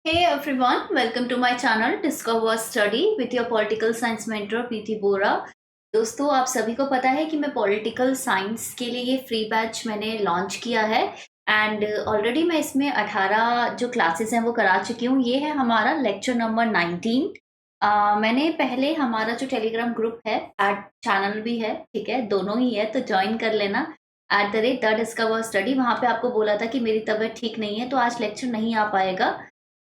Hey everyone, welcome to my channel Discover Study with your political science mentor प्रीति बोरा। दोस्तों, आप सभी को पता है कि मैं पॉलिटिकल साइंस के लिए ये फ्री बैच मैंने लॉन्च किया है एंड ऑलरेडी मैं इसमें 18 जो क्लासेस हैं वो करा चुकी हूँ। ये है हमारा लेक्चर नंबर 19। मैंने पहले हमारा जो टेलीग्राम ग्रुप है एड चैनल भी है, ठीक है, दोनों ही है, तो ज्वाइन कर लेना @द डिस्कवर स्टडी। वहाँ पे आपको बोला था कि मेरी तबीयत ठीक नहीं है तो आज लेक्चर नहीं आ पाएगा,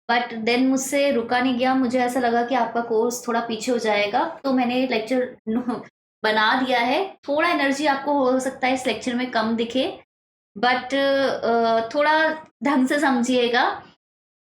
बट देन मुझसे रुका नहीं गया। मुझे ऐसा लगा कि आपका कोर्स थोड़ा पीछे हो जाएगा तो मैंने लेक्चर बना दिया है। थोड़ा एनर्जी आपको हो सकता है इस लेक्चर में कम दिखे, बट थोड़ा ढंग से समझिएगा।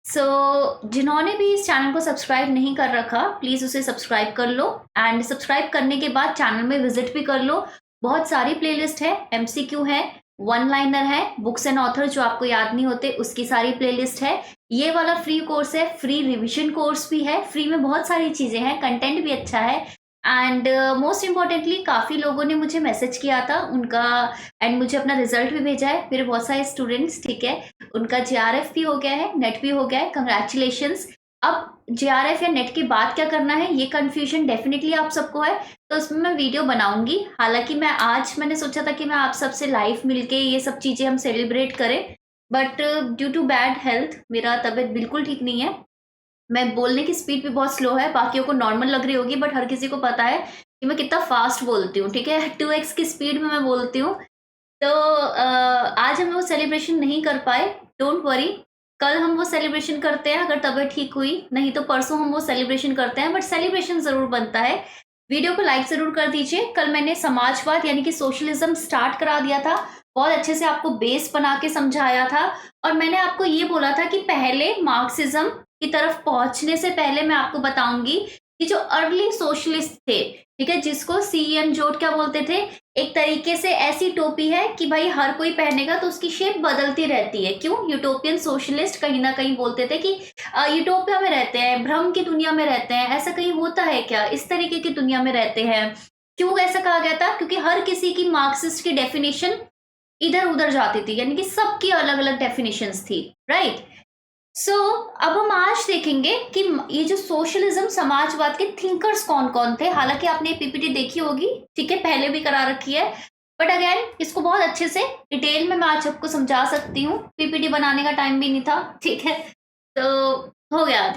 जिन्होंने भी इस चैनल को सब्सक्राइब नहीं कर रखा, प्लीज़ उसे सब्सक्राइब कर लो एंड सब्सक्राइब करने के बाद चैनल में विजिट भी कर लो। बहुत सारी प्लेलिस्ट है, MCQ है, वन लाइनर है, बुक्स एंड ऑथर जो आपको याद नहीं होते उसकी सारी प्लेलिस्ट है। ये वाला फ्री कोर्स है, फ्री रिविजन कोर्स भी है, फ्री में बहुत सारी चीज़ें हैं, कंटेंट भी अच्छा है एंड मोस्ट इम्पॉर्टेंटली काफ़ी लोगों ने मुझे मैसेज किया था उनका एंड मुझे अपना रिजल्ट भी भेजा है। मेरे बहुत सारे स्टूडेंट्स, ठीक है, उनका JRF भी हो गया है, नेट भी हो गया है, कंग्रेचुलेशंस। अब JRF या नेट के बाद क्या करना है ये कंफ्यूजन डेफिनेटली आप सबको है, तो उसमें मैं वीडियो बनाऊंगी। हालांकि मैंने सोचा था कि मैं आप सबसे लाइव मिलके ये सब चीज़ें हम सेलिब्रेट करें, but due to bad health मेरा तबीयत बिल्कुल ठीक नहीं है। मैं बोलने की स्पीड भी बहुत स्लो है, बाकियों को नॉर्मल लग रही होगी बट हर किसी को पता है कि मैं कितना फास्ट बोलती हूँ, ठीक है, 2x की स्पीड में मैं बोलती हूँ। तो आज हम वो सेलिब्रेशन नहीं कर पाए, डोंट वरी, कल हम वो सेलिब्रेशन करते हैं अगर तबीयत ठीक हुई, नहीं तो परसों हम वो सेलिब्रेशन करते हैं, बट सेलिब्रेशन जरूर बनता है। वीडियो को लाइक जरूर कर दीजिए। कल मैंने समाजवाद यानी कि सोशलिज्म स्टार्ट करा दिया था, बहुत अच्छे से आपको बेस बना के समझाया था और मैंने आपको ये बोला था कि पहले मार्क्सिज्म की तरफ पहुंचने से पहले मैं आपको बताऊंगी कि जो अर्ली सोशलिस्ट थे, ठीक है, जिसको CEN जोट क्या बोलते थे, एक तरीके से ऐसी टोपी है कि भाई हर कोई पहनेगा तो उसकी शेप बदलती रहती है। क्यों? यूटोपियन सोशलिस्ट कहीं ना कहीं बोलते थे कि यूटोपिया में रहते हैं, भ्रम की दुनिया में रहते हैं, ऐसा कहीं होता है क्या, इस तरीके की दुनिया में रहते हैं। क्यों ऐसा कहा गया था? क्योंकि हर किसी की मार्क्सिस्ट की डेफिनेशन इधर उधर जाती थी, यानी कि सबकी अलग अलग डेफिनेशंस थी, राइट। अब हम आज देखेंगे कि ये जो सोशलिज्म समाजवाद के थिंकर्स कौन कौन थे। हालांकि आपने PPT देखी होगी, ठीक है, पहले भी करा रखी है, बट अगेन इसको बहुत अच्छे से डिटेल में मैं आज आपको समझा सकती हूँ। PPT बनाने का टाइम भी नहीं था, ठीक है, तो हो गया।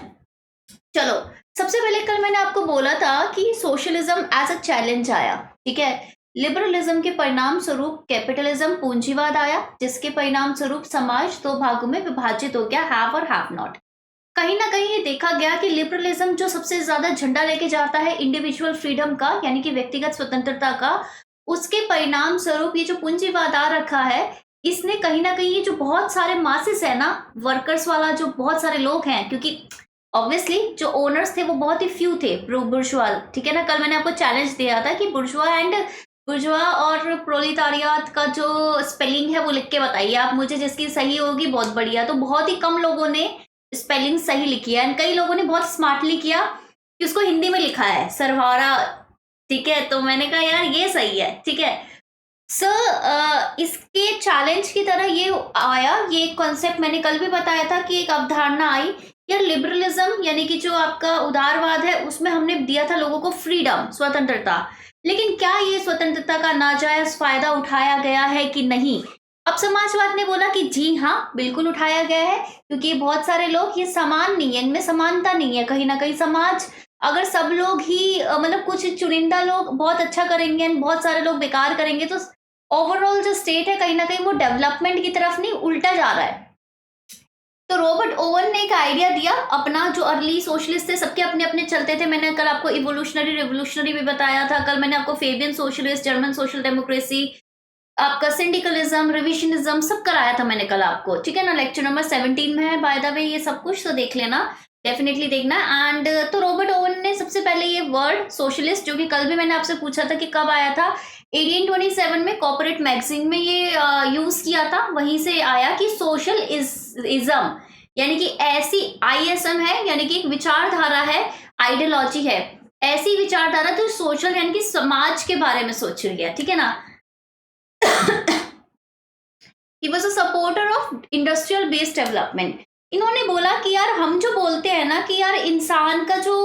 चलो, सबसे पहले कल मैंने आपको बोला था कि सोशलिज्म एज अ चैलेंज आया, ठीक है। लिबरलिज्म के परिणाम स्वरूप कैपिटलिज्म पूंजीवाद आया, जिसके परिणाम स्वरूप समाज दो भागों में विभाजित हो गया, हैव और हैव नॉट। कहीं ना कहीं ये देखा गया कि लिबरलिज्म जो सबसे ज्यादा झंडा लेके जाता है इंडिविजुअल फ्रीडम का, यानी कि व्यक्तिगत स्वतंत्रता का, उसके परिणाम स्वरूप ये जो पूंजीवाद आ रखा है, इसने कहीं ना कहीं ये जो बहुत सारे मासेस है ना, वर्कर्स वाला जो बहुत सारे लोग हैं, क्योंकि ऑब्वियसली जो ओनर्स थे वो बहुत ही फ्यू थे, बुर्जुआ, ठीक है ना। कल मैंने आपको चैलेंज दिया था कि बुर्जुआ और प्रोलितारियात का जो स्पेलिंग है वो लिख के बताइए आप मुझे, जिसकी सही होगी बहुत बढ़िया। तो बहुत ही कम लोगों ने स्पेलिंग सही लिखी है एंड कई लोगों ने बहुत स्मार्टली किया कि उसको हिंदी में लिखा है सरवारा, ठीक है, तो मैंने कहा यार ये सही है, ठीक है। इसके चैलेंज की तरह ये आया, ये कॉन्सेप्ट मैंने कल भी बताया था कि एक अवधारणा आई यार, लिबरलिज्म यानी कि जो आपका उदारवाद है उसमें हमने दिया था लोगों को फ्रीडम, स्वतंत्रता, लेकिन क्या ये स्वतंत्रता का नाजायज फायदा उठाया गया है कि नहीं? अब समाजवाद ने बोला कि जी हाँ, बिल्कुल उठाया गया है, क्योंकि बहुत सारे लोग, ये समान नहीं है, इनमें समानता नहीं है। कहीं ना कहीं समाज, अगर सब लोग ही मतलब कुछ चुनिंदा लोग बहुत अच्छा करेंगे एंड बहुत सारे लोग बेकार करेंगे, तो ओवरऑल जो स्टेट है कहीं ना कहीं वो डेवलपमेंट की तरफ नहीं, उल्टा जा रहा है। तो रॉबर्ट ओवन ने एक आइडिया दिया अपना, जो अर्ली सोशलिस्ट थे सबके अपने अपने चलते थे। मैंने कल आपको इवोल्यूशनरी रेवोल्यूशनरी भी बताया था, कल मैंने आपको Fabian socialist, German social democracy, आपका सिंडिकलिज्म, रिविजनिज्म सब कराया था मैंने कल आपको, ठीक है ना। लेक्चर नंबर 17 में है बाय द वे ये सब कुछ, तो देख लेना, डेफिनेटली देखना। एंड तो रॉबर्ट ओवन ने सबसे पहले ये वर्ड सोशलिस्ट, जो कि कल भी मैंने आपसे पूछा था कि कब आया था, 1827 में कॉर्पोरेट मैगजीन में ये यूज किया था। वहीं से आया कि सोशल इज्म यानी कि ऐसी ISM है, यानी कि एक विचारधारा है, आइडियोलॉजी है, ऐसी विचारधारा जो सोशल यानी कि समाज के बारे में सोच रही है, ठीक है ना। He was a supporter of industrial based development, इन्होंने बोला कि यार हम जो बोलते हैं ना कि यार इंसान का जो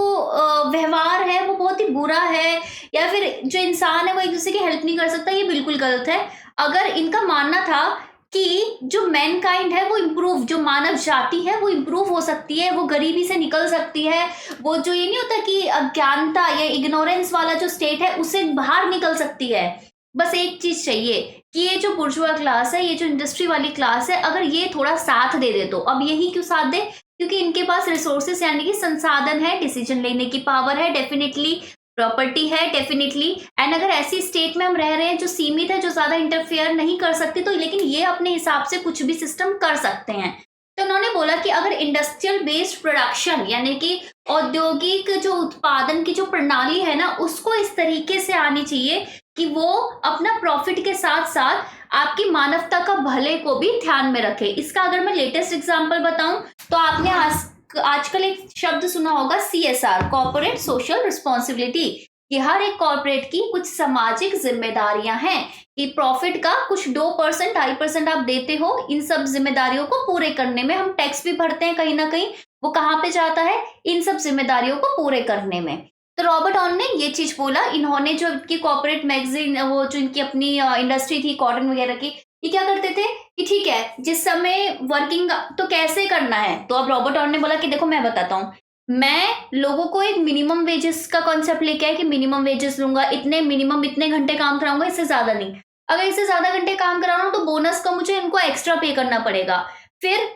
व्यवहार है वो बहुत ही बुरा है, या फिर जो इंसान है वो एक दूसरे की हेल्प नहीं कर सकता, ये बिल्कुल गलत है। अगर इनका मानना था कि जो मैनकाइंड है वो इम्प्रूव, जो मानव जाति है वो इम्प्रूव हो सकती है, वो गरीबी से निकल सकती है, वो जो ये नहीं होता कि अज्ञानता या इग्नोरेंस वाला जो स्टेट है उससे बाहर निकल सकती है। बस एक चीज चाहिए कि ये जो बुर्जुआ क्लास है, ये जो इंडस्ट्री वाली क्लास है, अगर ये थोड़ा साथ दे दे तो। अब यही क्यों साथ दे? क्योंकि इनके पास रिसोर्सेस यानी कि संसाधन है, डिसीजन लेने की पावर है, डेफिनेटली प्रॉपर्टी है, डेफिनेटली। एंड अगर ऐसी स्टेट में हम रह रहे हैं जो सीमित है, जो ज्यादा इंटरफेयर नहीं कर सकती, तो लेकिन ये अपने हिसाब से कुछ भी सिस्टम कर सकते हैं। तो उन्होंने बोला कि अगर इंडस्ट्रियल बेस्ड प्रोडक्शन यानी कि औद्योगिक जो उत्पादन की जो प्रणाली है ना, उसको इस तरीके से आनी चाहिए कि वो अपना प्रॉफिट के साथ साथ आपकी मानवता का भले को भी ध्यान में रखे। इसका अगर मैं लेटेस्ट एग्जांपल बताऊं तो आपने आजकल एक शब्द सुना होगा, CSR, कॉर्पोरेट सोशल रिस्पॉन्सिबिलिटी, कि हर एक कॉर्पोरेट की कुछ सामाजिक जिम्मेदारियां हैं कि प्रॉफिट का कुछ 2% 2.5% आप देते हो, इन सब जिम्मेदारियों को पूरे करने में। हम टैक्स भी भरते हैं कहीं ना कहीं, वो कहाँ पे जाता है? इन सब जिम्मेदारियों को पूरे करने में। तो रॉबर्ट ऑन ने ये चीज बोला। इन्होंने जो इनकी कॉर्पोरेट मैगजीन, वो जो इनकी अपनी इंडस्ट्री थी कॉटन वगैरह की, ये क्या करते थे कि ठीक है जिस समय वर्किंग तो कैसे करना है, तो अब रॉबर्ट ऑन ने बोला कि देखो मैं बताता हूँ, मैं लोगों को एक मिनिमम वेजेस का कॉन्सेप्ट लेके आया कि मिनिमम वेजेस लूंगा, इतने मिनिमम इतने घंटे काम कराऊंगा, इससे ज्यादा नहीं। अगर इससे ज्यादा घंटे काम करा रहा हूं तो बोनस का मुझे इनको एक्स्ट्रा पे करना पड़ेगा। फिर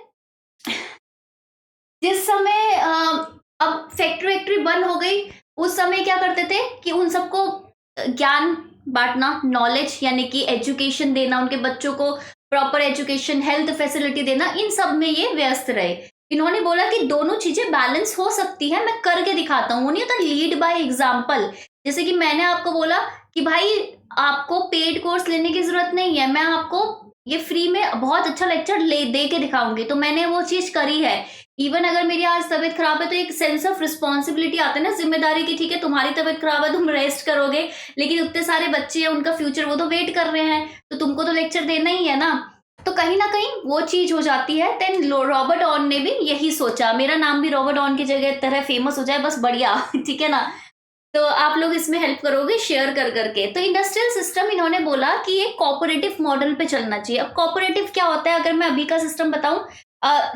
जिस समय अब फैक्ट्री वैक्ट्री बंद हो गई, उस समय क्या करते थे कि उन सबको ज्ञान बांटना, नॉलेज यानी कि एजुकेशन देना, उनके बच्चों को प्रॉपर एजुकेशन, हेल्थ फैसिलिटी देना, इन सब में ये व्यस्त रहे। इन्होंने बोला कि दोनों चीजें बैलेंस हो सकती है, मैं करके दिखाता हूँ। वो नहीं होता लीड बाय एग्जाम्पल, जैसे कि मैंने आपको बोला कि भाई आपको पेड कोर्स लेने की जरूरत नहीं है, मैं आपको ये फ्री में बहुत अच्छा लेक्चर ले दे के दिखाऊंगी। तो मैंने वो चीज करी है। इवन अगर मेरी आज तबीयत खराब है तो एक सेंस ऑफ रिस्पॉन्सिबिलिटी आता है ना, जिम्मेदारी की, ठीक है तुम्हारी तबीयत खराब है तुम रेस्ट करोगे, लेकिन उतने सारे बच्चे हैं, उनका फ्यूचर वो तो वेट कर रहे हैं, तो तुमको तो लेक्चर देना ही है ना। तो कहीं ना कहीं वो चीज हो जाती है। देन रॉबर्ट ऑन ने भी यही सोचा, मेरा नाम भी रॉबर्ट ऑन की जगह तरह फेमस हो जाए, बस बढ़िया ठीक है ना। तो आप लोग इसमें हेल्प करोगे शेयर कर करके। तो इंडस्ट्रियल सिस्टम इन्होंने बोला कि एक कोऑपरेटिव मॉडल पे चलना चाहिए। अब कोऑपरेटिव क्या होता है, अगर मैं अभी का सिस्टम बताऊं,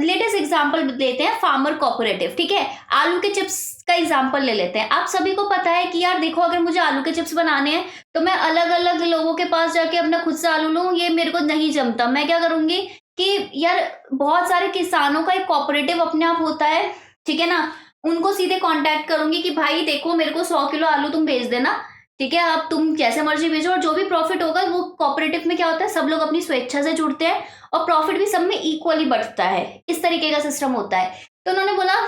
लेटेस्ट एग्जांपल लेते हैं फार्मर कोऑपरेटिव, ठीक है। आलू के चिप्स का एग्जांपल ले लेते हैं। आप सभी को पता है कि यार देखो, अगर मुझे आलू के चिप्स बनाने हैं तो मैं अलग अलग लोगों के पास जाके अपना खुद से आलू लूं, ये मेरे को नहीं जमता। मैं क्या करूंगी कि यार बहुत सारे किसानों का एक कोऑपरेटिव अपने आप होता है, ठीक है ना, उनको सीधे कांटेक्ट करूंगी कि भाई देखो मेरे को 100 किलो आलू तुम भेज देना, ठीक है, अब तुम जैसे मर्जी भेजो, और जो भी प्रॉफिट होगा वो कोऑपरेटिव में क्या होता है, सब लोग अपनी स्वेच्छा से जुड़ते हैं और प्रॉफिट भी सब में इक्वली बढ़ता है। इस तरीके का सिस्टम होता है। तो उन्होंने बोला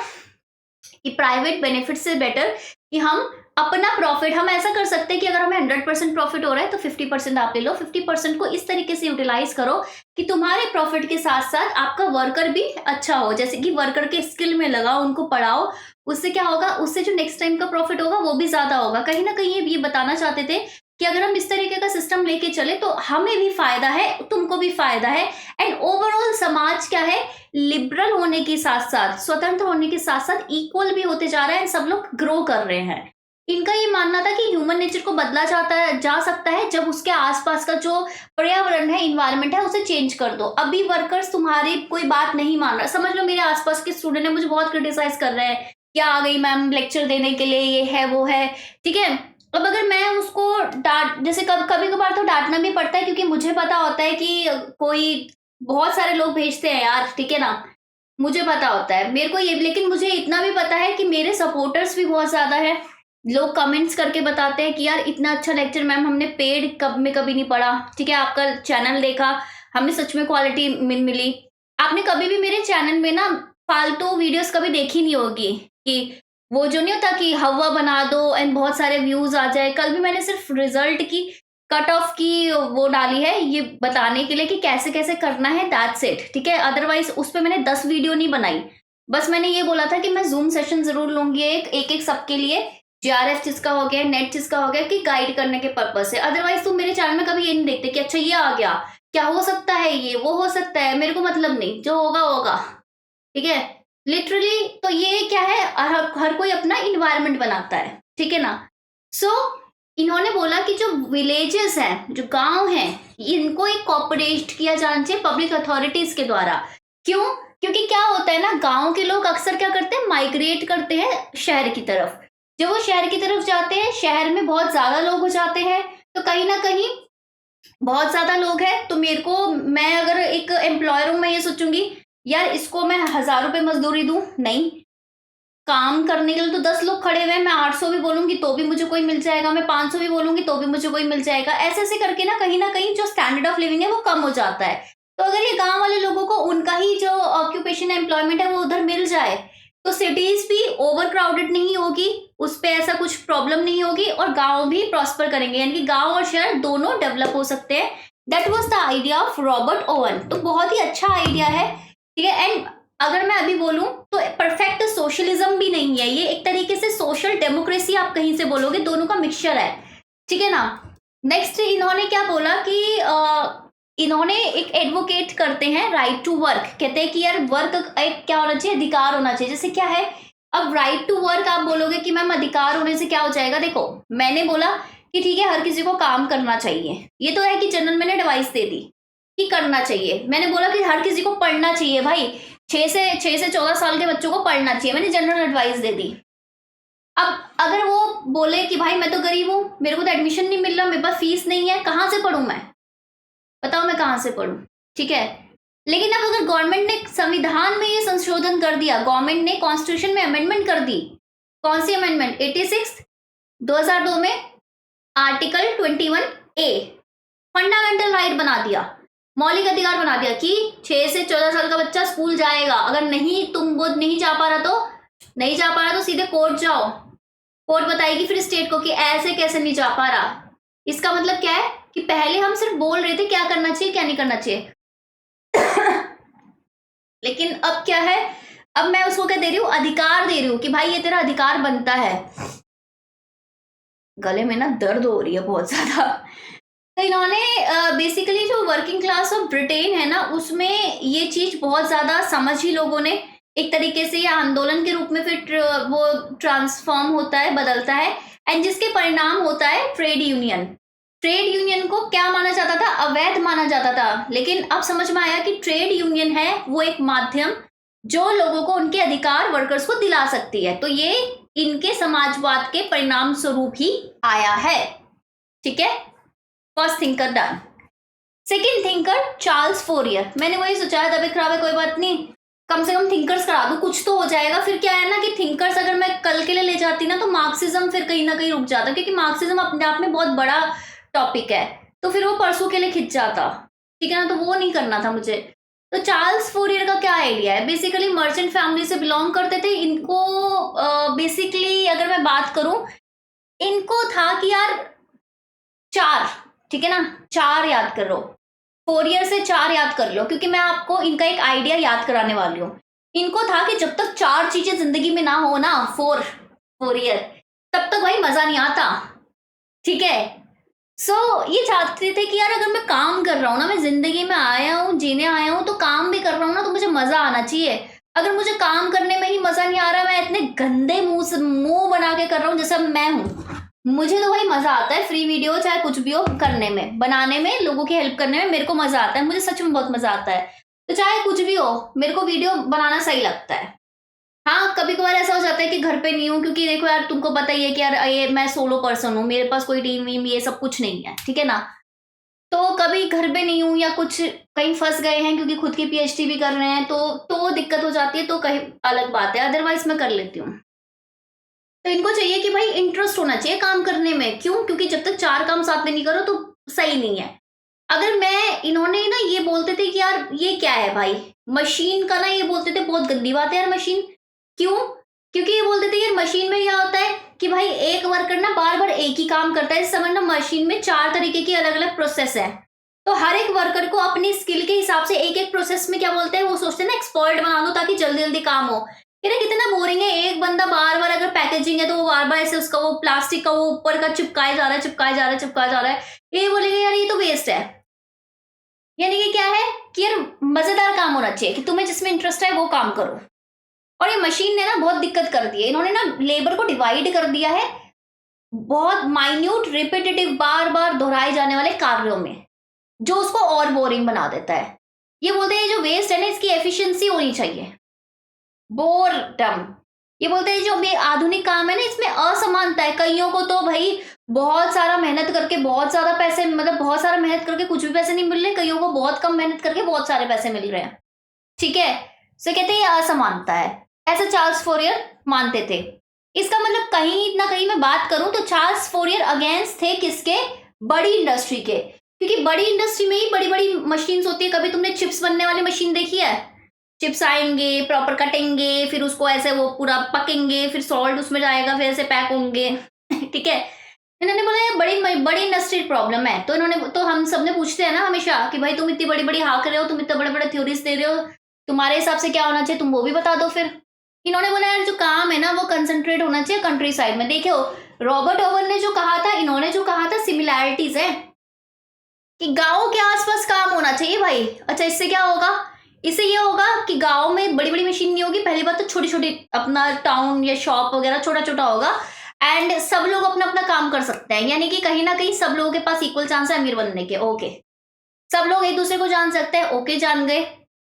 कि प्राइवेट बेनिफिट से बेटर कि हम अपना प्रॉफिट, हम ऐसा कर सकते हैं कि अगर हमें 100% प्रॉफिट हो रहा है तो 50% आप ले लो, 50% को इस तरीके से यूटिलाइज करो कि तुम्हारे प्रॉफिट के साथ साथ आपका वर्कर भी अच्छा हो। जैसे कि वर्कर के स्किल में लगाओ, उनको पढ़ाओ, उससे क्या होगा, उससे जो नेक्स्ट टाइम का प्रॉफिट होगा वो भी ज्यादा होगा। कहीं ना कहीं ये बताना चाहते थे कि अगर हम इस तरीके का सिस्टम लेके चले तो हमें भी फायदा है, तुमको भी फायदा है, एंड ओवरऑल समाज क्या है, लिबरल होने के साथ साथ, स्वतंत्र होने के साथ साथ इक्वल भी होते जा रहा है, सब लोग ग्रो कर रहे हैं। इनका ये मानना था कि ह्यूमन नेचर को बदला जा सकता है जब उसके आसपास का जो पर्यावरण है, इन्वायरमेंट है, उसे चेंज कर दो। अभी वर्कर्स तुम्हारी कोई बात नहीं मान रहा, समझ लो मेरे आसपास के स्टूडेंट है मुझे बहुत क्रिटिसाइज कर रहे हैं, क्या आ गई मैम लेक्चर देने के लिए, ये है वो है, ठीक है। अब अगर मैं उसको डांट, जैसे कभी कभार तो डांटना भी पड़ता है क्योंकि मुझे पता होता है कि कोई बहुत सारे लोग भेजते हैं यार, ठीक है ना, मुझे पता होता है मेरे को ये, लेकिन मुझे इतना भी पता है कि मेरे सपोर्टर्स भी बहुत ज्यादा है। लोग कमेंट्स करके बताते हैं कि यार इतना अच्छा लेक्चर मैम हमने पेड कभी नहीं पढ़ा, ठीक है, आपका चैनल देखा, हमें सच में क्वालिटी मिली। आपने कभी भी मेरे चैनल में ना फालतू वीडियोस कभी देखी नहीं होगी कि वो जो नहीं होता कि हवा बना दो एंड बहुत सारे व्यूज आ जाए। कल भी मैंने सिर्फ रिजल्ट की कट ऑफ की वो डाली है ये बताने के लिए कि कैसे कैसे करना है, दैट्स इट, ठीक है। अदरवाइज उस पर मैंने 10 वीडियो नहीं बनाई, बस मैंने ये बोला था कि मैं जूम सेशन जरूर लूंगी एक सबके लिए, JRF जिसका हो गया, नेट जिसका हो गया, कि गाइड करने के पर्पज से। अदरवाइज तुम मेरे चैनल में कभी ये नहीं देखते कि अच्छा ये आ गया, क्या हो सकता है, ये वो हो सकता है, मेरे को मतलब नहीं, जो होगा होगा। ठीक है। लिटरली तो ये क्या है, हर कोई अपना इन्वायरमेंट बनाता है, ठीक है ना। सो इन्होंने बोला कि जो विलेजेस हैं, जो गांव हैं, इनको एक कॉपरेट किया जाना चाहिए पब्लिक अथॉरिटीज के द्वारा। क्यों? क्योंकि क्या होता है ना, गांव के लोग अक्सर क्या करते हैं, माइग्रेट करते हैं शहर की तरफ। जब वो शहर की तरफ जाते हैं, शहर में बहुत ज्यादा लोग हो जाते हैं, तो कहीं ना कहीं बहुत ज्यादा लोग हैं, तो मेरे को, मैं अगर एक एम्प्लॉयर हूं, मैं ये सोचूंगी यार इसको मैं 1000 रुपए मजदूरी दूं, नहीं। काम करने के लिए तो 10 लोग खड़े हुए हैं, मैं 800 भी बोलूंगी तो भी मुझे कोई मिल जाएगा, मैं 500 भी बोलूंगी तो भी मुझे कोई मिल जाएगा। ऐसे ऐसे करके ना कहीं जो स्टैंडर्ड ऑफ लिविंग है वो कम हो जाता है। तो अगर ये गांव वाले लोगों को उनका ही जो ऑक्यूपेशन एम्प्लॉयमेंट है वो उधर मिल जाए, तो सिटीज भी ओवर क्राउडेड नहीं होगी, उस पर ऐसा कुछ प्रॉब्लम नहीं होगी, और गांव भी प्रॉस्पर करेंगे, यानी कि गांव और शहर दोनों डेवलप हो सकते हैं। That was the idea of Robert oven. तो बहुत ही अच्छा आइडिया है, ठीक है। एंड अगर मैं अभी बोलूं तो परफेक्ट सोशलिज्म भी नहीं है ये, एक तरीके से सोशल डेमोक्रेसी आप कहीं से बोलोगे, दोनों का मिक्सचर है, ठीक है ना। नेक्स्ट इन्होंने क्या बोला कि इन्होंने एक एडवोकेट करते हैं राइट टू वर्क, कहते हैं कि यार वर्क एक क्या होना चाहिए, अधिकार होना चाहिए। जैसे क्या है, अब राइट टू वर्क आप बोलोगे कि मैम अधिकार होने से क्या हो जाएगा, देखो मैंने बोला कि ठीक है हर किसी को काम करना चाहिए, ये तो है कि जनरल मैंने एडवाइस दे दी कि करना चाहिए। मैंने बोला कि हर किसी को पढ़ना चाहिए भाई, 6 से 14 साल के बच्चों को पढ़ना चाहिए, मैंने जनरल एडवाइस दे दी। अब अगर वो बोले कि भाई मैं तो गरीब हूं, मेरे को तो एडमिशन नहीं मिल रहा, मेरे पास फीस नहीं है, कहां से पढ़ूं मैं, बताओ मैं कहां से पढ़ूं, ठीक है। लेकिन अब अगर गवर्नमेंट ने संविधान में ये संशोधन कर दिया, गवर्नमेंट ने कॉन्स्टिट्यूशन में अमेंडमेंट कर दी, कौन सी अमेंडमेंट, 86 2002 में, आर्टिकल 21A, फंडामेंटल राइट बना दिया, मौलिक अधिकार बना दिया कि 6 से 14 साल का बच्चा स्कूल जाएगा, अगर नहीं तुम वो नहीं जा पा रहा तो नहीं जा पा रहा, तो सीधे कोर्ट जाओ, कोर्ट बताएगी फिर स्टेट को कि ऐसे कैसे नहीं जा पा रहा। इसका मतलब क्या है कि पहले हम सिर्फ बोल रहे थे क्या करना चाहिए क्या नहीं करना चाहिए लेकिन अब क्या है, अब मैं उसको क्या दे रही हूँ, अधिकार दे रही हूँ कि भाई ये तेरा अधिकार बनता है। गले में ना दर्द हो रही है बहुत ज्यादा। तो इन्होंने बेसिकली जो वर्किंग क्लास ऑफ ब्रिटेन है ना, उसमें ये चीज बहुत ज्यादा समझी लोगों ने, एक तरीके से ये आंदोलन के रूप में फिर वो ट्रांसफॉर्म होता है, बदलता है, एंड जिसके परिणाम होता है ट्रेड यूनियन। ट्रेड यूनियन को क्या माना जाता था, अवैध माना जाता था, लेकिन अब समझ में आया कि ट्रेड यूनियन है वो एक माध्यम जो लोगों को उनके अधिकार वर्कर्स को दिला सकती है। तो ये इनके समाजवाद के परिणाम स्वरूप ही आया है, ठीक है। First thinker done. Second thinker Charles Fourier. मैंने वही सोचा है, तबीयत खराब है कोई बात नहीं, कम से कम थिंकर्स करा दो, कुछ तो हो जाएगा। फिर क्या है ना कि थिंकर्स अगर मैं कल के लिए ले जाती ना, तो मार्क्सिज्म फिर कहीं ना कहीं रुक जाता, क्योंकि मार्क्सिज्म अपने आप में बहुत बड़ा टॉपिक है, तो फिर वो परसों के लिए खिंच जाता, ठीक है ना, तो वो नहीं करना था मुझे। तो चार्ल्स फोरियर का क्या आइडिया है, बेसिकली मर्चेंट फैमिली से बिलोंग करते थे। इनको बेसिकली अगर मैं बात करूं, इनको था कि यार 4, ठीक है ना, 4 याद कर लो, फोरियर से 4 याद कर लो, क्योंकि मैं आपको इनका एक आइडिया याद कराने वाली हूँ। इनको था कि जब तक 4 चीजें जिंदगी में ना हो ना, फोरियर, तब तक भाई मजा नहीं आता, ठीक है। सो ये चाहते थे कि यार अगर मैं काम कर रहा हूँ ना, मैं जिंदगी में आया हूँ, जीने आया हूँ, तो काम भी कर रहा हूँ ना, तो मुझे मजा आना चाहिए। अगर मुझे काम करने में ही मजा नहीं आ रहा, मैं इतने गंदे मुंह बना के कर रहा हूँ जैसा मैं हूँ, मुझे तो भाई मजा आता है फ्री वीडियो चाहे कुछ भी हो करने में, बनाने में, लोगों की हेल्प करने में मेरे को मजा आता है, मुझे सच में बहुत मजा आता है। तो चाहे कुछ भी हो, मेरे को वीडियो बनाना सही लगता है। हाँ कभी कभार ऐसा हो जाता है कि घर पे नहीं हूँ, क्योंकि देखो यार तुमको पता ही है कि यार ये मैं सोलो पर्सन हूँ, मेरे पास कोई टीम वीम ये सब कुछ नहीं है, ठीक है ना। तो कभी घर पे नहीं हूँ या कुछ कहीं फंस गए हैं क्योंकि खुद की पीएचडी भी कर रहे हैं, तो दिक्कत हो जाती है, तो कहीं अलग बात है, अदरवाइज मैं कर लेती हूँ। तो इनको चाहिए कि भाई इंटरेस्ट होना चाहिए काम करने में। क्यों? क्योंकि जब तक 4 काम साथ में नहीं करो तो सही नहीं है। अगर मैं, इन्होंने ना ये बोलते थे कि यार ये क्या है भाई, मशीन का ना, ये बोलते थे बहुत गंदी बात है यार मशीन। क्यों? क्योंकि ये बोलते थे यार मशीन में क्या होता है कि भाई एक वर्कर ना बार बार एक ही काम करता है, समझना मशीन में 4 तरीके की अलग अलग प्रोसेस है, तो हर एक वर्कर को अपनी स्किल के हिसाब से एक एक प्रोसेस में क्या बोलते हैं, वो सोचते हैं ना एक्सपर्ट बना दो ताकि जल्दी जल्दी काम हो। ये ना कितना बोरिंग है, एक बंदा बार बार अगर पैकेजिंग है तो वो बार बार ऐसे उसका वो प्लास्टिक का वो ऊपर का चिपकाया जा रहा है, चिपकाया जा रहा है, चिपकाया जा रहा है, ये बोलेंगे यार ये तो वेस्ट है। यानी कि क्या है कि यार मजेदार काम होना चाहिए, कि तुम्हें जिसमें इंटरेस्ट है वो काम करो। और ये मशीन ने ना बहुत दिक्कत कर दी है, इन्होंने ना लेबर को डिवाइड कर दिया है बहुत माइन्यूट रिपीटेटिव बार बार दोहराए जाने वाले कार्यों में, जो उसको और बोरिंग बना देता है। ये बोलते हैं जो वेस्ट है ना इसकी एफिशिएंसी होनी चाहिए, बोरडम। ये बोलते हैं जो भी आधुनिक काम है ना इसमें असमानता है, कईयों को तो भाई बहुत सारा मेहनत करके बहुत ज्यादा पैसे, मतलब बहुत सारा मेहनत करके कुछ भी पैसे नहीं मिल रहे, कईयों को बहुत कम मेहनत करके बहुत सारे पैसे मिल रहे हैं। ठीक है, सो कहते हैं ये असमानता है, ऐसा चार्ल्स फोरियर मानते थे। इसका मतलब कहीं ना कहीं मैं बात करूं तो चार्ल्स फोरियर अगेंस्ट थे किसके, बड़ी इंडस्ट्री के, क्योंकि बड़ी इंडस्ट्री में ही बड़ी बड़ी मशीन्स होती है। कभी तुमने चिप्स बनने वाली मशीन देखी है? चिप्स आएंगे, प्रॉपर कटेंगे, फिर उसको ऐसे वो पूरा पकेंगे, फिर सॉल्ट उसमें जाएगा, फिर ऐसे पैक होंगे ठीक है, इन्होंने बोला ये बड़ी बड़ी इंडस्ट्रियल प्रॉब्लम है। तो इन्होंने, तो हम सबने पूछते हैं ना हमेशा कि भाई तुम इतनी बड़ी बड़ी हाँक रहे हो, तुम इतने बड़े बड़े थ्योरीज दे रहे हो, तुम्हारे हिसाब से क्या होना चाहिए, तुम वो भी बता दो। फिर इन्होंने बोला यार जो काम है ना वो कंसंट्रेट होना चाहिए कंट्री साइड में। देखो रॉबर्ट ओवन ने जो कहा था, इन्होंने जो कहा था, सिमिलैरिटीज है कि गांव के आसपास काम होना चाहिए भाई। अच्छा इससे क्या होगा, इससे ये होगा कि गांव में बड़ी बड़ी मशीन नहीं होगी, पहली बात तो छोटी छोटी अपना टाउन या शॉप वगैरह छोटा छोटा होगा, एंड सब लोग अपना अपना काम कर सकते हैं, यानी कि कहीं ना कहीं सब लोगों के पास इक्वल चांस है अमीर बनने के। ओके, सब लोग एक दूसरे को जान सकते हैं। ओके, जान गए।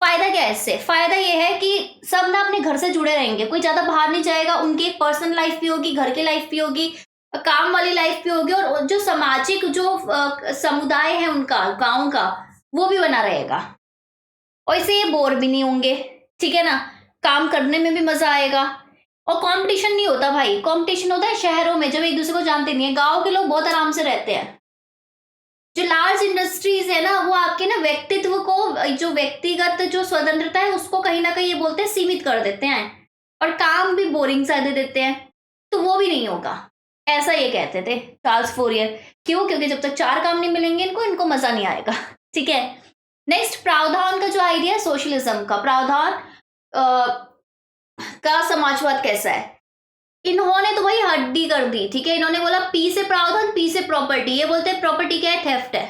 फायदा क्या है इससे? फायदा ये है कि सब ना अपने घर से जुड़े रहेंगे, कोई ज्यादा बाहर नहीं जाएगा, उनकी एक पर्सनल लाइफ भी होगी, घर की लाइफ भी होगी, काम वाली लाइफ भी होगी, और जो सामाजिक जो समुदाय है उनका गांव का वो भी बना रहेगा, और इससे ये बोर भी नहीं होंगे। ठीक है ना, काम करने में भी मजा आएगा, और कंपटीशन नहीं होता भाई। कंपटीशन होता है शहरों में जब एक दूसरे को जानते नहीं है, गांव के लोग बहुत आराम से रहते हैं। जो लार्ज इंडस्ट्रीज है ना वो आपके ना व्यक्तित्व को, जो व्यक्तिगत जो स्वतंत्रता है उसको कहीं ना कहीं ये बोलते हैं सीमित कर देते हैं, और काम भी बोरिंग सा दे देते हैं, तो वो भी नहीं होगा, ऐसा ये कहते थे चार्ल्स फोरियर। क्यों? क्योंकि जब तक चार काम नहीं मिलेंगे इनको, इनको मजा नहीं आएगा। ठीक है, नेक्स्ट प्रावधान का जो आइडिया है सोशलिज्म का, प्रावधान का समाजवाद कैसा है? इन्होंने तो भाई हड्डी कर दी। ठीक है, इन्होंने बोला पी से प्रावधान, पी से प्रॉपर्टी। ये बोलते हैं प्रॉपर्टी क्या है? थेफ्ट है।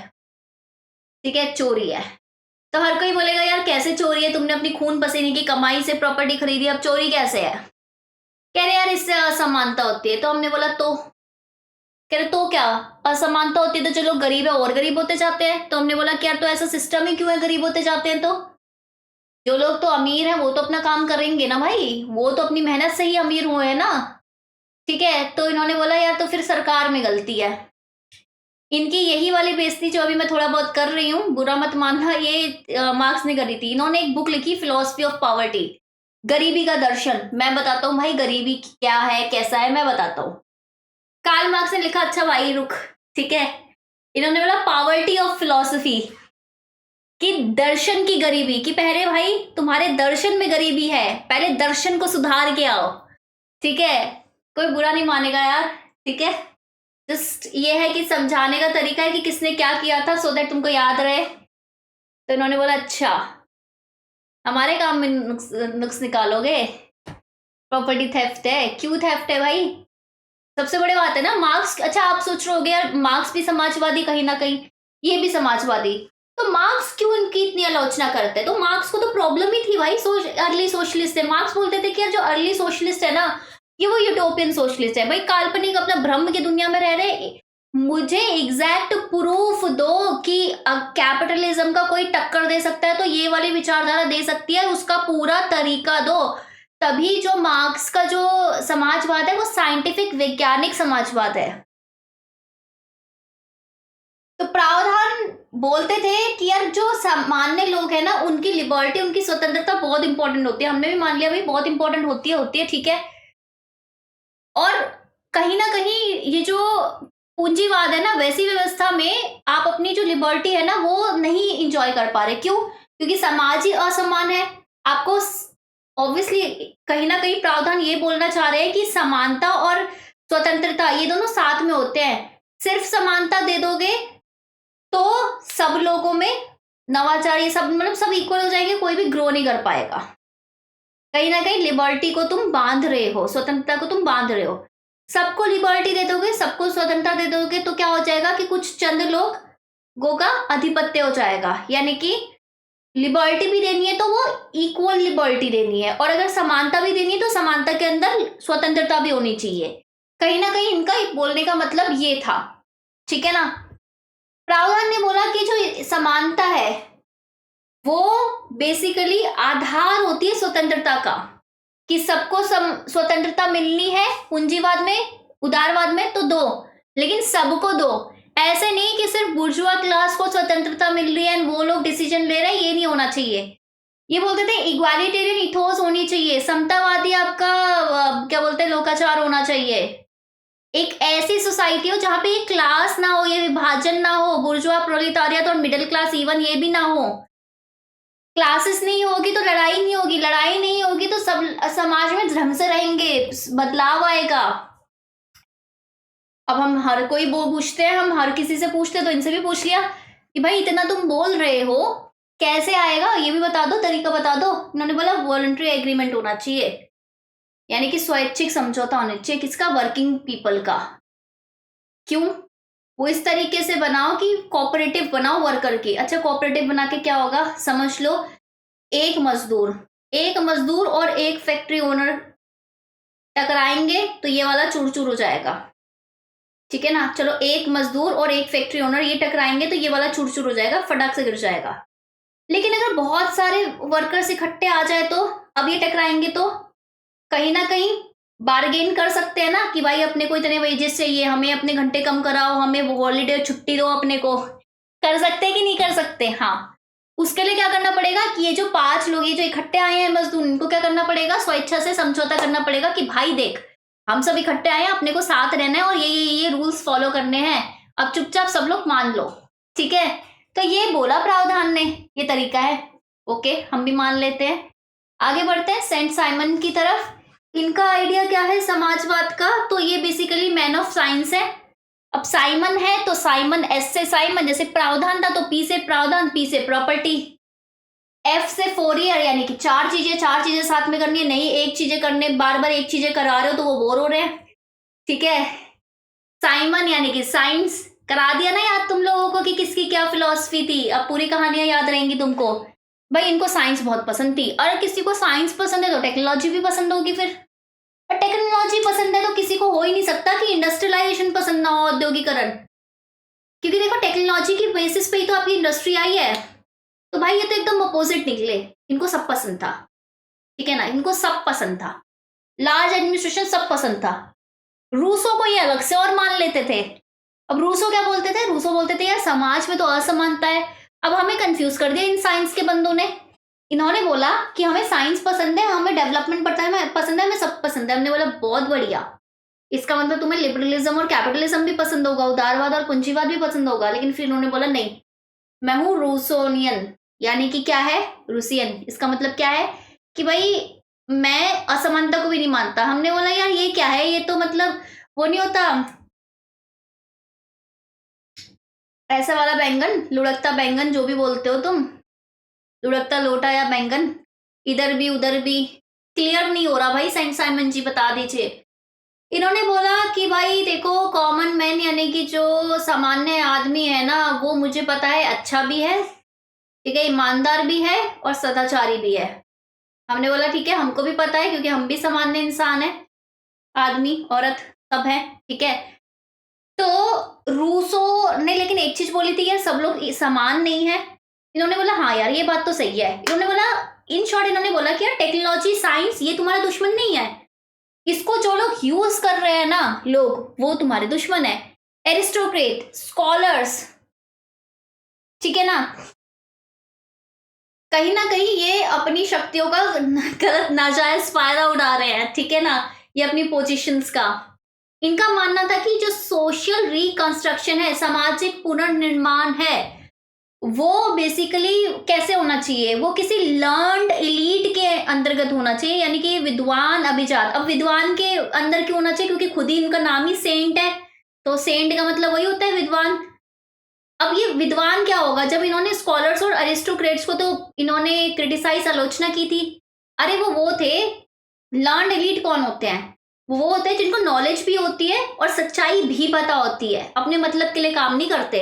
ठीक है, चोरी है। तो हर कोई बोलेगा यार कैसे चोरी है, तुमने अपनी खून पसीने की कमाई से प्रॉपर्टी खरीदी, अब चोरी कैसे है? कह रहे यार इससे असमानता होती है। तो हमने बोला तो, कह रहे तो क्या असमानता होती है? तो चलो गरीब है और गरीब होते जाते हैं। तो हमने बोला कि यार तो ऐसा सिस्टम ही क्यों है, गरीब होते जाते हैं? तो जो लोग तो अमीर हैं वो तो अपना काम करेंगे ना भाई, वो तो अपनी मेहनत से ही अमीर हुए हैं ना। ठीक है, तो इन्होंने बोला यार तो फिर सरकार में गलती है। इनकी यही वाली बेइज्जती जो अभी मैं थोड़ा बहुत कर रही हूँ, बुरा मत मानना, ये मार्क्स ने करी थी। इन्होंने एक बुक लिखी फिलोसफी ऑफ पॉवर्टी, गरीबी का दर्शन। मैं बताता हूँ भाई गरीबी क्या है, कैसा है, मैं बताता हूँ। कार्ल मार्क्स ने लिखा, अच्छा भाई रुक, ठीक है, इन्होंने बोला पॉवर्टी ऑफ फिलोसफी, कि दर्शन की गरीबी, कि पहले भाई तुम्हारे दर्शन में गरीबी है, पहले दर्शन को सुधार के आओ। ठीक है, कोई बुरा नहीं मानेगा यार। ठीक है, जस्ट ये है कि समझाने का तरीका है कि किसने क्या किया था, सो दैट तुमको याद रहे। तो इन्होंने बोला अच्छा हमारे काम में नुक्स निकालोगे, प्रॉपर्टी थेफ्ट है। क्यों थेफ्ट है भाई? सबसे बड़ी बात है ना मार्क्स। अच्छा आप सोच रहे होगे यार मार्क्स भी समाजवादी, कहीं ना कहीं ये भी समाजवादी, तो मार्क्स क्यों इनकी इतनी आलोचना करते हैं? तो मार्क्स को तो प्रॉब्लम ही थी भाई, अर्ली सोशलिस्ट है। मार्क्स बोलते थे कि यार जो अर्ली सोशलिस्ट है ना ये वो यूटोपियन सोशलिस्ट है भाई, काल्पनिक अपना भ्रम की दुनिया में रह रहे। मुझे एग्जैक्ट प्रूफ दो कि कैपिटलिज्म का कोई टक्कर दे सकता है, तो ये वाली विचारधारा दे सकती है, उसका पूरा तरीका दो। तभी जो मार्क्स का जो समाजवाद है वो साइंटिफिक वैज्ञानिक समाजवाद है। तो प्रावधान बोलते थे कि यार जो सामान्य लोग हैं ना उनकी लिबर्टी, उनकी स्वतंत्रता बहुत इंपॉर्टेंट होती है। हमने भी मान लिया भाई बहुत इंपॉर्टेंट होती है। ठीक है, और कहीं ना कहीं ये जो पूंजीवाद है ना, वैसी व्यवस्था में आप अपनी जो लिबर्टी है ना वो नहीं इंजॉय कर पा रहे। क्यों? क्योंकि समाज ही असमान है। आपको ऑब्वियसली कहीं ना कहीं प्रावधान ये बोलना चाह रहे हैं कि समानता और स्वतंत्रता ये दोनों साथ में होते हैं। सिर्फ समानता दे दोगे तो सब लोगों में नवाचार ये सब मतलब सब इक्वल हो जाएंगे, कोई भी ग्रो नहीं कर पाएगा। कहीं ना कहीं लिबर्टी को तुम बांध रहे हो, स्वतंत्रता को तुम बांध रहे हो। सबको लिबर्टी दे दोगे, सबको स्वतंत्रता दे दोगे तो क्या हो जाएगा कि कुछ चंद लोग गो का अधिपत्य हो जाएगा, यानी कि लिबर्टी भी देनी है तो वो इक्वल लिबर्टी देनी है, और अगर समानता भी देनी है तो समानता के अंदर स्वतंत्रता भी होनी चाहिए। कहीं ना कहीं इनका बोलने का मतलब ये था, ठीक है ना। प्रावधान ने बोला कि जो समानता है वो बेसिकली आधार होती है स्वतंत्रता का, कि सबको स्वतंत्रता मिलनी है, पूंजीवाद में उदारवाद में तो दो, लेकिन सबको दो। ऐसे नहीं कि सिर्फ बुर्जुआ क्लास को स्वतंत्रता मिल रही है एंड वो लोग डिसीजन ले रहे हैं, ये नहीं होना चाहिए। ये बोलते थे इक्वालिटेरियन इथोस होनी चाहिए, समतावादी आपका क्या बोलते हैं लोकाचार होना चाहिए। एक ऐसी सोसाइटी हो जहां पे ये क्लास ना हो, ये विभाजन ना हो, बुर्जुआ प्रोलेटारियत और मिडिल क्लास इवन ये भी ना हो। क्लासेस नहीं होगी तो लड़ाई नहीं होगी, लड़ाई नहीं होगी तो सब समाज में ढंग से रहेंगे, बदलाव आएगा। अब हम हर कोई वो पूछते हैं, हम हर किसी से पूछते हैं, तो इनसे भी पूछ लिया कि भाई इतना तुम बोल रहे हो कैसे आएगा, ये भी बता दो, तरीका बता दो। उन्होंने बोला वॉलंटरी एग्रीमेंट होना चाहिए, यानी कि स्वैच्छिक समझौता होना चाहिए। किसका? वर्किंग पीपल का। क्यों? वो इस तरीके से बनाओ कि कोऑपरेटिव बनाओ वर्कर की। अच्छा, कोऑपरेटिव बना के क्या होगा समझ लो। एक मजदूर और एक फैक्ट्री ओनर टकराएंगे तो ये वाला चूर-चूर हो जाएगा, ठीक है ना। चलो, एक मजदूर और एक फैक्ट्री ओनर ये टकराएंगे तो ये वाला चूर-चूर हो जाएगा, फटाक से गिर जाएगा। लेकिन अगर बहुत सारे वर्कर्स इकट्ठे आ जाए तो अब ये टकराएंगे तो कहीं ना कहीं बार्गेन कर सकते हैं ना, कि भाई अपने को इतने वेजेस चाहिए, हमें अपने घंटे कम कराओ, हमें हॉलीडे छुट्टी दो, अपने को कर सकते हैं कि नहीं कर सकते? हाँ। उसके लिए क्या करना पड़ेगा कि ये जो 5 लोग ये जो इकट्ठे आए हैं मजदूर, इनको क्या करना पड़ेगा? स्वेच्छा से समझौता करना पड़ेगा कि भाई देख, हम सब इकट्ठे आए हैं, अपने को साथ रहना है और ये रूल्स फॉलो करने हैं, अब चुपचाप सब लोग मान लो, ठीक है। तो ये बोला प्रावधान ने, ये तरीका है, ओके, हम भी मान लेते हैं। आगे बढ़ते हैं सेंट साइमन की तरफ। इनका आइडिया क्या है समाजवाद का? तो ये बेसिकली मैन ऑफ साइंस है। अब साइमन है तो साइमन, एस से साइमन, जैसे प्रावधान था तो पी से प्रावधान, पी से प्रॉपर्टी, एफ से फोरियर, यानी कि चार चीजें साथ में करनी है, नहीं एक चीजें करने, बार बार एक चीजें करा रहे हो तो वो बोर हो रहे हैं, ठीक है। साइमन यानी कि साइंस, करा दिया ना याद तुम लोगों को कि किसकी क्या फिलॉसफी थी, अब पूरी कहानियां याद रहेंगी तुमको। भाई इनको साइंस बहुत पसंद थी, और किसी को साइंस पसंद है तो टेक्नोलॉजी भी पसंद होगी फिर, और टेक्नोलॉजी पसंद है तो किसी को हो ही नहीं सकता कि इंडस्ट्रियलाइजेशन पसंद ना हो, औद्योगिकरण। क्योंकि देखो टेक्नोलॉजी की बेसिस पे ही तो आपकी इंडस्ट्री आई है, तो भाई ये तो एकदम अपोजिट निकले। इनको सब पसंद था, ठीक है ना, इनको सब पसंद था, लार्ज एडमिनिस्ट्रेशन सब पसंद था। रूसो को ये अलग से और मान लेते थे। अब रूसो क्या बोलते थे? रूसो बोलते थे यार समाज में तो असमानता है। अब हमें कंफ्यूज कर दिया इन साइंस के बंदों ने। इन्होंने बोला कि हमें साइंस पसंद है, हमें डेवलपमेंट पसंद है, हमें सब पसंद है। हमने बोला बहुत बढ़िया, इसका मतलब तुम्हें लिबरलिज्म और कैपिटलिज्म भी पसंद होगा, उदारवाद और पूंजीवाद भी पसंद होगा। लेकिन फिर उन्होंने बोला नहीं, मैं हूं रूसोनियन, यानी कि क्या है? रूसियन। इसका मतलब क्या है कि भाई मैं असमानता को भी नहीं मानता। हमने बोला यार ये क्या है, ये तो मतलब वो नहीं होता ऐसा वाला बैंगन, लुढ़कता बैंगन जो भी बोलते हो तुम, लुढ़कता लोटा या बैंगन, इधर भी उधर भी। क्लियर नहीं हो रहा भाई, सेंट साइमन जी बता दीजिए। इन्होंने बोला कि भाई देखो कॉमन मैन यानी कि जो सामान्य आदमी है ना, वो मुझे पता है अच्छा भी है, ठीक है, ईमानदार भी है और सदाचारी भी है। हमने बोला ठीक है, हमको भी पता है क्योंकि हम भी सामान्य इंसान है, आदमी औरत सब है, ठीक है। तो रूसो ने लेकिन एक चीज बोली थी यार सब लोग समान नहीं है। इन्होंने बोला हाँ यार ये बात तो सही है। इन्होंने बोला, इन शॉर्ट इन्होंने बोला कि यार टेक्नोलॉजी साइंस ये तुम्हारा दुश्मन नहीं है, इसको जो लोग यूज कर रहे हैं ना लोग, वो तुम्हारे दुश्मन है। एरिस्टोक्रेट, स्कॉलर्स, ठीक है ना, कहीं ना कहीं ये अपनी शक्तियों का गलत नाजायज फायदा उठा रहे हैं, ठीक है ना, ये अपनी पोजीशंस का। इनका मानना था कि जो सोशल रिकंस्ट्रक्शन है, सामाजिक पुनर्निर्माण है, वो बेसिकली कैसे होना चाहिए, वो किसी लर्नड एलीट के अंतर्गत होना चाहिए, यानी कि विद्वान अभिजात। अब विद्वान के अंदर क्यों होना चाहिए? क्योंकि खुद ही इनका नाम ही सेंट है, तो सेंट का मतलब वही होता है विद्वान। अब ये विद्वान क्या होगा? जब इन्होंने स्कॉलर्स और अरिस्टोक्रेट्स को तो इन्होंने क्रिटिसाइज, आलोचना की थी। अरे वो थे लर्नड एलीट। कौन होते हैं? वो होते हैं जिनको नॉलेज भी होती है और सच्चाई भी पता होती है, अपने मतलब के लिए काम नहीं करते।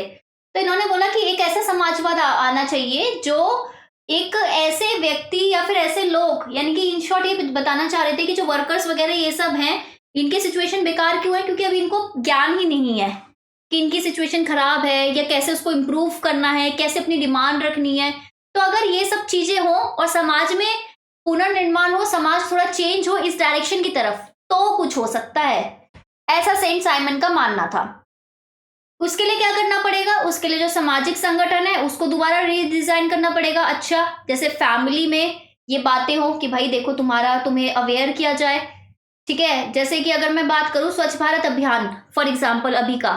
तो इन्होंने बोला कि एक ऐसा समाजवाद आना चाहिए जो एक ऐसे व्यक्ति या फिर ऐसे लोग, यानी कि इन शॉर्ट ये बताना चाह रहे थे कि जो वर्कर्स वगैरह ये सब हैं, इनकी सिचुएशन बेकार क्यों है, क्योंकि अभी इनको ज्ञान ही नहीं है कि इनकी सिचुएशन खराब है या कैसे उसको इम्प्रूव करना है, कैसे अपनी डिमांड रखनी है। तो अगर ये सब चीजें हों और समाज में पुनर्निर्माण हो, समाज थोड़ा चेंज हो इस डायरेक्शन की तरफ, तो कुछ हो सकता है, ऐसा सेंट साइमन का मानना था। उसके लिए क्या करना पड़ेगा, उसके लिए जो सामाजिक संगठन है उसको दोबारा रीडिजाइन करना पड़ेगा। अच्छा, जैसे फैमिली में ये बातें हो कि भाई देखो तुम्हें अवेयर किया जाए, ठीक है। जैसे कि अगर मैं बात करूं स्वच्छ भारत अभियान फॉर एग्जाम्पल अभी का,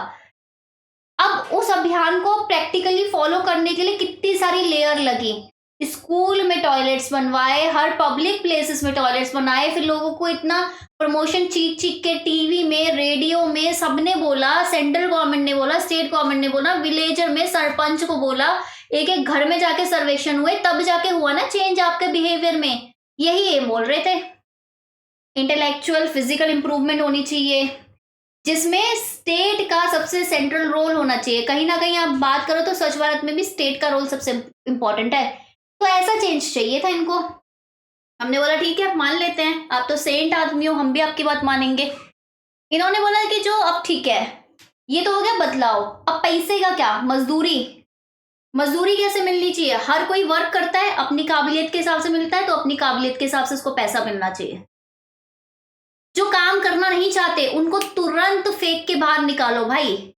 अब उस अभियान को प्रैक्टिकली फॉलो करने के लिए कितनी सारी लेयर लगी, स्कूल में टॉयलेट्स बनवाए, हर पब्लिक प्लेसेस में टॉयलेट्स बनाए, फिर लोगों को इतना प्रमोशन चीख चीख के टीवी में, रेडियो में सबने बोला, सेंट्रल गवर्नमेंट ने बोला, स्टेट गवर्नमेंट ने बोला, विलेजर में सरपंच को बोला, एक एक घर में जाके सर्वेक्षण हुए, तब जाके हुआ ना चेंज आपके बिहेवियर में। यही ये बोल रहे थे, इंटेलेक्चुअल फिजिकल इंप्रूवमेंट होनी चाहिए, जिसमें स्टेट का सबसे सेंट्रल रोल होना चाहिए। कहीं ना कहीं आप बात करो तो स्वच्छ भारत में भी स्टेट का रोल सबसे इंपॉर्टेंट है। तो ऐसा चेंज चाहिए था इनको। हमने बोला ठीक है मान लेते हैं, आप तो सेंट आदमी हो, हम भी आपकी बात मानेंगे। इन्होंने बोला कि जो अब ठीक है, ये तो हो गया बदलाव, अब पैसे का क्या, मजदूरी कैसे मिलनी चाहिए। हर कोई वर्क करता है, अपनी काबिलियत के हिसाब से मिलता है, तो अपनी काबिलियत के हिसाब से उसको पैसा मिलना चाहिए। जो काम करना नहीं चाहते उनको तुरंत फेंक के बाहर निकालो भाई।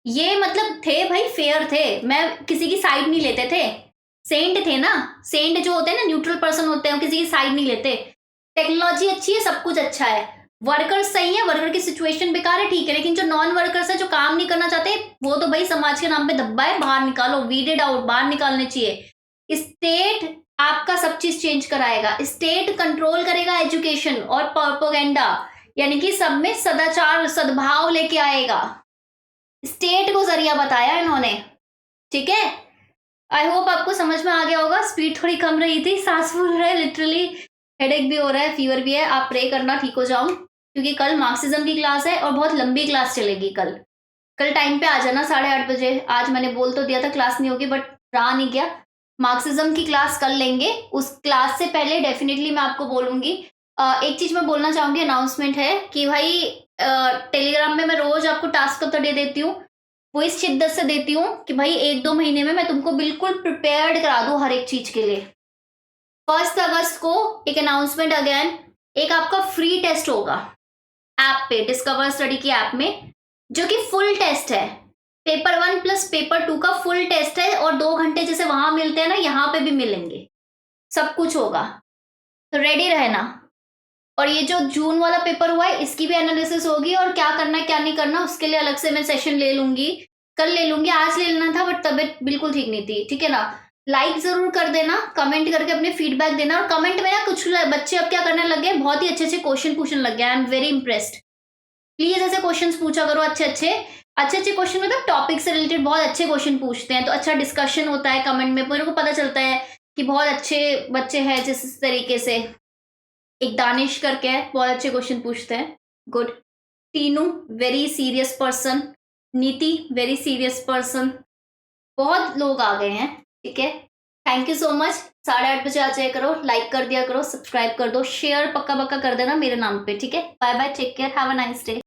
ये मतलब थे भाई, फेयर थे, मैं किसी की साइड नहीं लेते थे, सेंट थे ना, सेंट जो होते हैं ना न्यूट्रल पर्सन होते हैं, वो किसी की साइड नहीं लेते। टेक्नोलॉजी अच्छी है, सब कुछ अच्छा है, वर्कर्स सही है, वर्कर की सिचुएशन बेकार है ठीक है, लेकिन जो नॉन वर्कर्स है, जो काम नहीं करना चाहते, वो तो भाई समाज के नाम पे धब्बा है, बाहर निकालो, वीडेड आउट, बाहर निकालने चाहिए। स्टेट आपका सब चीज चेंज कराएगा, स्टेट कंट्रोल करेगा एजुकेशन और प्रोपेगेंडा, यानी कि सब में सदाचार सद्भाव लेके आएगा। स्टेट को जरिया बताया इन्होंने, ठीक है। आई होप आपको समझ में आ गया होगा। स्पीड थोड़ी कम रही थी, सांस फूल रहा है लिटरली, हेडेक भी हो रहा है, फीवर भी है। आप प्रे करना ठीक हो जाऊं, क्योंकि कल मार्क्सिज्म की क्लास है और बहुत लंबी क्लास चलेगी कल टाइम पे आ जाना 8:30 बजे। आज मैंने बोल तो दिया था क्लास नहीं होगी, बट रहा नहीं गया। मार्क्सिज्म की क्लास कल लेंगे, उस क्लास से पहले डेफिनेटली मैं आपको बोलूंगी। एक चीज मैं बोलना चाहूंगी, अनाउंसमेंट है कि भाई टेलीग्राम में मैं रोज आपको टास्क तो दे देती हूँ, वो इस शिद्दत से देती हूँ कि भाई 1-2 महीने में मैं तुमको बिल्कुल प्रिपेयर्ड करा दूं हर एक चीज के लिए। 1 अगस्त को एक अनाउंसमेंट अगेन, एक आपका फ्री टेस्ट होगा ऐप पे, डिस्कवर स्टडी की ऐप में, जो कि फुल टेस्ट है, पेपर 1 प्लस पेपर 2 का फुल टेस्ट है, और 2 घंटे जैसे वहां मिलते हैं ना, यहाँ पे भी मिलेंगे, सब कुछ होगा, तो रेडी रहना। और ये जो जून वाला पेपर हुआ है इसकी भी एनालिसिस होगी, और क्या करना है क्या नहीं करना उसके लिए अलग से मैं सेशन ले लूंगी, कल ले लूंगी, आज ले लेना था बट तबीयत बिल्कुल ठीक नहीं थी, ठीक है ना। लाइक जरूर कर देना, कमेंट करके अपने फीडबैक देना, और कमेंट में ना कुछ बच्चे अब क्या करने लगे हैं, बहुत ही अच्छे अच्छे क्वेश्चन पूछने लग गए, I am very impressed. Please ऐसे क्वेश्चन पूछा करो, अच्छे अच्छे क्वेश्चन, मतलब टॉपिक से रिलेटेड बहुत अच्छे क्वेश्चन पूछते हैं, तो अच्छा डिस्कशन होता है कमेंट में, मेरे को पता चलता है कि बहुत अच्छे बच्चे हैं, जिस तरीके से एक दानिश करके है, बहुत अच्छे क्वेश्चन पूछते हैं, good. Tinu very serious person, नीति वेरी सीरियस पर्सन, बहुत लोग आ गए हैं, ठीक है। Thank you so much. 8:30 बजे आ जाया करो, लाइक कर दिया करो, सब्सक्राइब कर दो, शेयर पक्का पक्का कर देना मेरे नाम पे, ठीक है। Bye bye, take care, have a nice day.